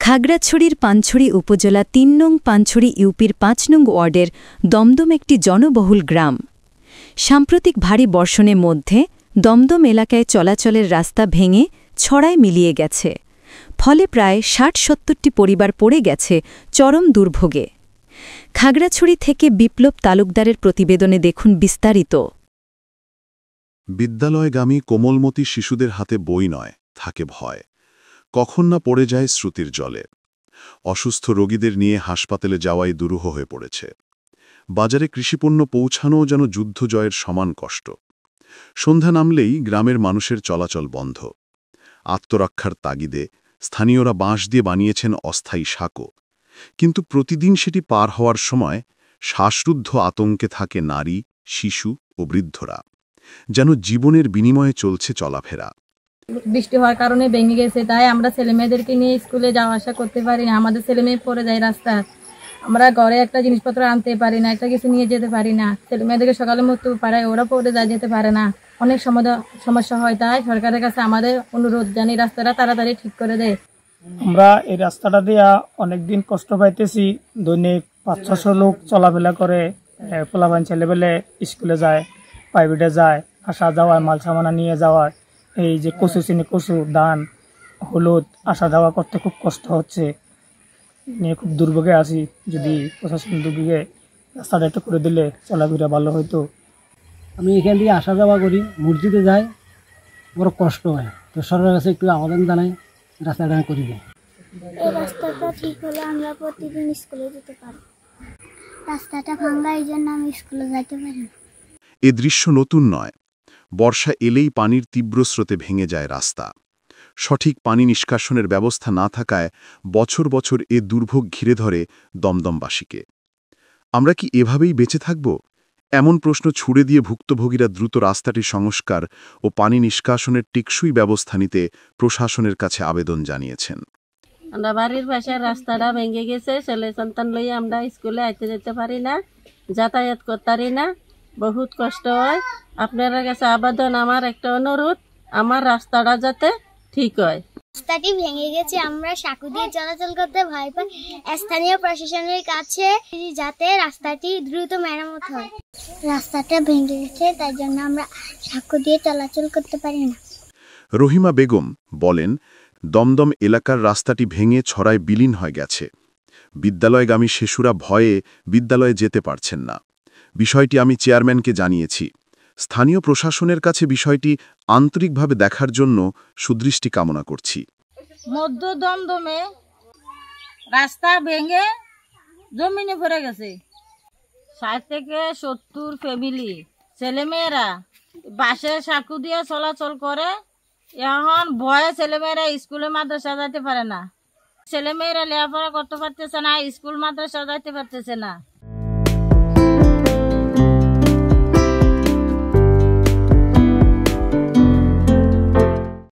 খাগড়াছড়ির পানছড়ি উপজেলা ৩ নং পানছড়ি ইউপির ৫ নং ওয়ার্ডের দমদম একটি জনবহুল গ্রাম। সাম্প্রতিক ভারী বর্ষণের মধ্যে দমদম এলাকায় চলাচলের রাস্তা ভেঙে ছড়ায় মিলিয়ে গেছে, ফলে প্রায় ৬০-৭০টি পরিবার পড়ে গেছে চরম দুর্ভোগে। খাগড়াছড়ি থেকে বিপ্লব তালুকদারের প্রতিবেদনে দেখুন বিস্তারিত। বিদ্যালয়গামী কোমলমতি শিশুদের হাতে বই নয়, থাকে ভয়। কখন না পড়ে যায় শ্রুতির জলে। অসুস্থ রোগীদের নিয়ে হাসপাতালে যাওয়াই দুরূহ হয়ে পড়েছে। বাজারে কৃষিপণ্য পৌঁছানোও যেন যুদ্ধ জয়ের সমান কষ্ট। সন্ধ্যা নামলেই গ্রামের মানুষের চলাচল বন্ধ। আত্মরক্ষার তাগিদে স্থানীয়রা বাঁশ দিয়ে বানিয়েছেন অস্থায়ী সাঁকো, কিন্তু প্রতিদিন সেটি পার হওয়ার সময় শ্বাসরুদ্ধ আতঙ্কে থাকে নারী, শিশু ও বৃদ্ধরা, যেন জীবনের বিনিময়ে চলছে চলাফেরা। বৃষ্টি হওয়ার কারণে ভেঙে গেছে, তাই আমরা ছেলেমেয়েদেরকে নিয়ে স্কুলে যাওয়া আসা করতে পারি না। আমাদের ছেলেমেয়ে পড়ে যায় রাস্তা, আমরা ঘরে একটা জিনিসপত্র আনতে পারি না, একটা কিছু নিয়ে যেতে পারি না। ছেলেমেয়েদেরকে সকালে মরতে পারায় ওরা পড়ে যায়, যেতে পারে না, অনেক সমস্যা হয়। তাই সরকারের কাছে আমাদের অনুরোধ, জানি রাস্তাটা তাড়াতাড়ি ঠিক করে দেয়। আমরা এই রাস্তাটা দিয়া অনেকদিন কষ্ট পাইতেছি। দৈনিক ৫০০ লোক চলাফেরা করে, পোলাপান ছেলেবেলে স্কুলে যায়, প্রাইভেটে যায়, আসা যাওয়ায় মাল সামানা নিয়ে যাওয়ার, এই যে কচু চিনি, কচু, ধান, হলুদ আসা যাওয়া করতে খুব কষ্ট হচ্ছে, নিয়ে খুব দুর্ভোগে আছি। যদি প্রশাসন দুর্ভোগে রাস্তাটা একটু করে দিলে চলাফেরা ভালো হইতো। আমি এখান দিয়ে আসা যাওয়া করি, মসজিদে যাই, বড় কষ্ট হয়। তো সরকারের কাছে একটু আবেদন জানাই, রাস্তাটা করে দিই। এই রাস্তাটা ঠিক হলে আমরা প্রতিদিন স্কুলে যেতে পারি। রাস্তাটা ভাঙা, এই জন্য আমি স্কুলে যেতে পারি না। এ দৃশ্য নতুন নয়। বর্ষা এলেই পানির তীব্র স্রোতে ভেঙে যায় রাস্তা। সঠিক পানি নিষ্কাশনের ব্যবস্থা না থাকায় বছর বছর এ দুর্ভোগ ঘিরে ধরে দমদমবাসীকে। আমরা কি এভাবেই বেঁচে থাকব? এমন প্রশ্ন ছুড়ে দিয়ে ভুক্তভোগীরা দ্রুত রাস্তাটির সংস্কার ও পানি নিষ্কাশনের টেকসই ব্যবস্থা নিতে প্রশাসনের কাছে আবেদন জানিয়েছেন। আমরা বাড়ির পাশের রাস্তাটা ভেঙে গেছে, ছেলে সন্তান লইয়া আমরা স্কুলে আইতে যেতে পারি না, যাতায়াত করতে পারি না, বহুত কষ্ট হয়। আপনার কাছে আবেদন, আমার একটা অনুরোধ, আমার রাস্তাটা যাতে ঠিক হয়। রাস্তাটি ভেঙে গেছে, আমরা সাঁকো দিয়ে চলাচল করতে ভয় পাই। স্থানীয় প্রশাসনের কাছে যাতে রাস্তাটি দ্রুত মেরামত হয়। রাস্তাটা ভেঙে গেছে, তাই জন্য আমরা সাঁকো দিয়ে চলাচল করতে পারি না। রহিমা বেগম বলেন, দমদম এলাকার রাস্তাটি ভেঙে ছড়ায় বিলীন হয়ে গেছে। বিদ্যালয়গামী শিশুরা ভয়ে বিদ্যালয়ে যেতে পারছেন না। বিষয়টি আমি চেয়ারম্যানকে জানিয়েছি। স্থানীয় প্রশাসনের কাছে বিষয়টি আন্তরিকভাবে দেখার জন্য সুদৃষ্টি কামনা করছি। মধ্য দমদমে রাস্তা ভেঙে জমিনে পড়ে গেছে। ৬০ থেকে ৭০ ফ্যামিলি, ছেলেমেয়েরা বাসে সাঁকু দিয়ে চলাচল করে। এখন ভয়ে ছেলেমেয়েরা স্কুলে মাদ্রাসা যাইতে পারে না, ছেলেমেয়েরা লেখাপড়া করতে পারতেছে না, স্কুল মাদ্রাসা যাইতে পারতেছে না।